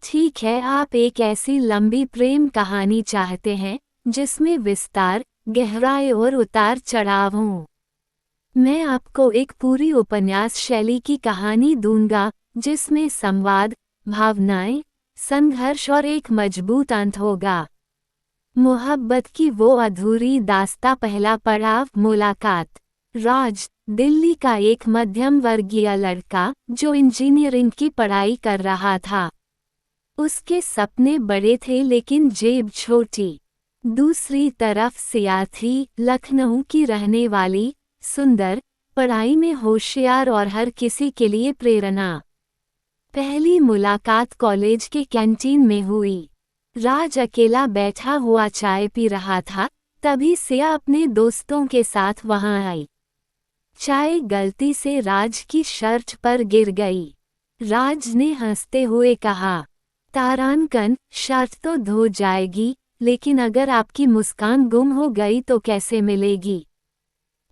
ठीक है, आप एक ऐसी लंबी प्रेम कहानी चाहते हैं जिसमें विस्तार, गहराई और उतार चढ़ाव हों। मैं आपको एक पूरी उपन्यास शैली की कहानी दूंगा जिसमें संवाद, भावनाएं, संघर्ष और एक मजबूत अंत होगा। मोहब्बत की वो अधूरी दास्तां। पहला पड़ाव, मुलाकात। राज, दिल्ली का एक मध्यम वर्गीय लड़का जो इंजीनियरिंग की पढ़ाई कर रहा था। उसके सपने बड़े थे लेकिन जेब छोटी। दूसरी तरफ सिया थी, लखनऊ की रहने वाली, सुंदर, पढ़ाई में होशियार और हर किसी के लिए प्रेरणा। पहली मुलाकात कॉलेज के कैंटीन में हुई। राज अकेला बैठा हुआ चाय पी रहा था, तभी सिया अपने दोस्तों के साथ वहां आई। चाय गलती से राज की शर्ट पर गिर गई। राज ने हंसते हुए कहा, तारांकन, शर्ट तो धो जाएगी, लेकिन अगर आपकी मुस्कान गुम हो गई तो कैसे मिलेगी?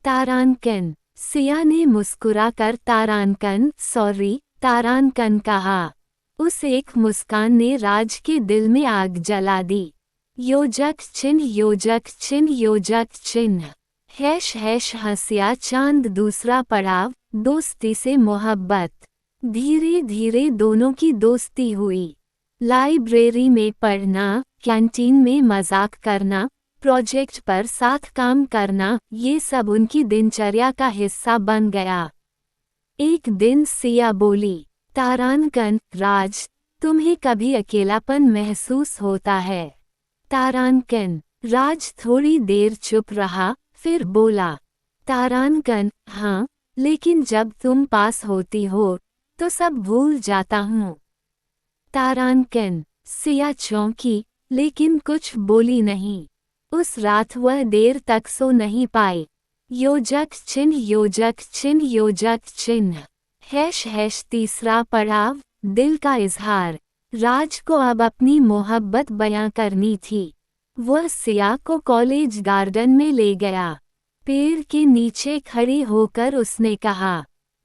तारांकन, सिया ने मुस्कुराकर तारांकन कहा। उस एक मुस्कान ने राज के दिल में आग जला दी। योजक चिन्ह। हैश हंसिया चांद। दूसरा पड़ाव, दोस्ती से मोहब्बत। धीरे धीरे दोनों की दोस्ती हुई। लाइब्रेरी में पढ़ना, कैंटीन में मजाक करना, प्रोजेक्ट पर साथ काम करना, ये सब उनकी दिनचर्या का हिस्सा बन गया। एक दिन सिया बोली, तारांकन, राज, तुम्हें कभी अकेलापन महसूस होता है? तारांकन, राज थोड़ी देर चुप रहा, फिर बोला, तारांकन, हाँ, लेकिन जब तुम पास होती हो तो सब भूल जाता हूँ। तारांकन, सिया चौंकी, लेकिन कुछ बोली नहीं। उस रात वह देर तक सो नहीं पाई। योजक चिन्ह। हैश तीसरा पड़ाव, दिल का इजहार। राज को अब अपनी मोहब्बत बयां करनी थी। वह सिया को कॉलेज गार्डन में ले गया। पेड़ के नीचे खड़ी होकर उसने कहा,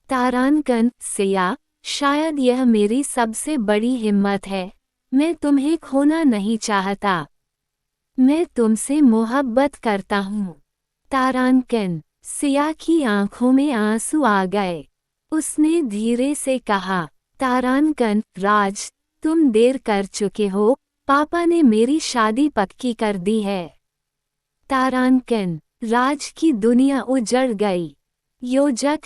तारांकन, सिया, शायद यह मेरी सबसे बड़ी हिम्मत है। मैं तुम्हें खोना नहीं चाहता। मैं तुमसे मोहब्बत करता हूँ। तारांकन, सिया की आंखों में आंसू आ गए। उसने धीरे से कहा, तारांकन, राज, तुम देर कर चुके हो, पापा ने मेरी शादी पक्की कर दी है। तारांकन, राज की दुनिया उजड़ गई। योजक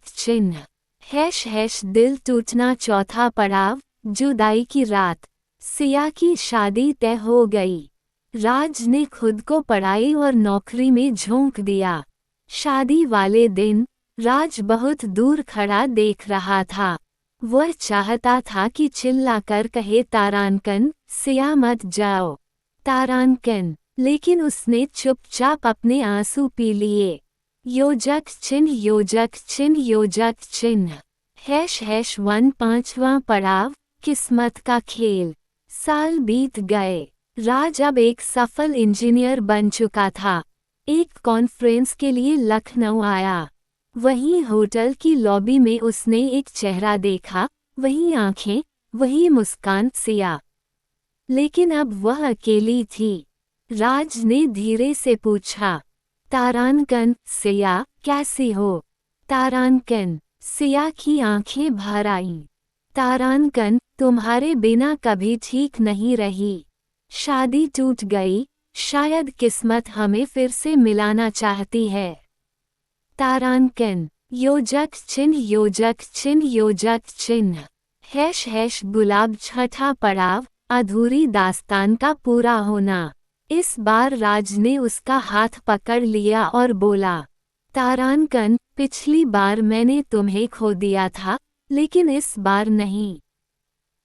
चिन्ह। हैश दिल टूटना। चौथा पड़ाव, जुदाई की रात। सिया की शादी तय हो गई। राज ने खुद को पढ़ाई और नौकरी में झोंक दिया। शादी वाले दिन राज बहुत दूर खड़ा देख रहा था। वह चाहता था कि चिल्लाकर कहे, तारांकन, सिया मत जाओ। तारांकन, लेकिन उसने चुपचाप अपने आंसू पी लिए। योजक चिन्ह। हैश 5वां पड़ाव, किस्मत का खेल। साल बीत गए। राज अब एक सफल इंजीनियर बन चुका था। एक कॉन्फ्रेंस के लिए लखनऊ आया। वहीं होटल की लॉबी में उसने एक चेहरा देखा, वही आंखें, वही मुस्कान, सिया। लेकिन अब वह अकेली थी। राज ने धीरे से पूछा, तारांकन, सिया, कैसी हो? तारांकन, सिया की आंखें भर आईं। तारांकन, तुम्हारे बिना कभी ठीक नहीं रही। शादी टूट गई, शायद किस्मत हमें फिर से मिलाना चाहती है। तारांकन, योजक चिन्ह। हैश गुलाब। छठा पड़ाव, अधूरी दास्तान का पूरा होना। इस बार राज ने उसका हाथ पकड़ लिया और बोला, तारांकन, पिछली बार मैंने तुम्हें खो दिया था, लेकिन इस बार नहीं।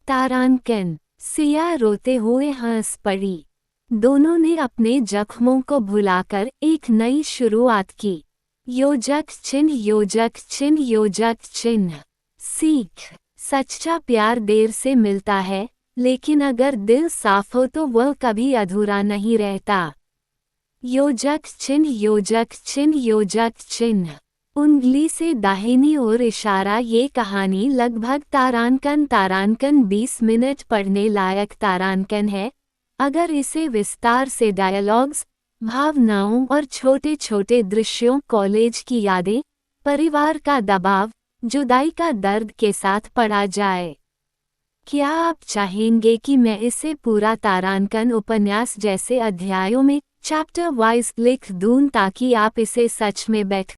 तारांकन, सिया रोते हुए हंस पड़ी। दोनों ने अपने जख्मों को भुलाकर एक नई शुरुआत की। योजक चिन्ह। सीख, सच्चा प्यार देर से मिलता है, लेकिन अगर दिल साफ हो तो वह कभी अधूरा नहीं रहता। योजक चिन्ह। उंगली से दाहिनी ओर इशारा। ये कहानी लगभग तारांकन 20 मिनट पढ़ने लायक तारांकन है, अगर इसे विस्तार से डायलॉग्स, भावनाओं और छोटे छोटे दृश्यों, कॉलेज की यादें, परिवार का दबाव, जुदाई का दर्द के साथ पढ़ा जाए। क्या आप चाहेंगे कि मैं इसे पूरा तारांकन उपन्यास जैसे अध्यायों में चैप्टर वाइज लिख दूं ताकि आप इसे सच में बैठ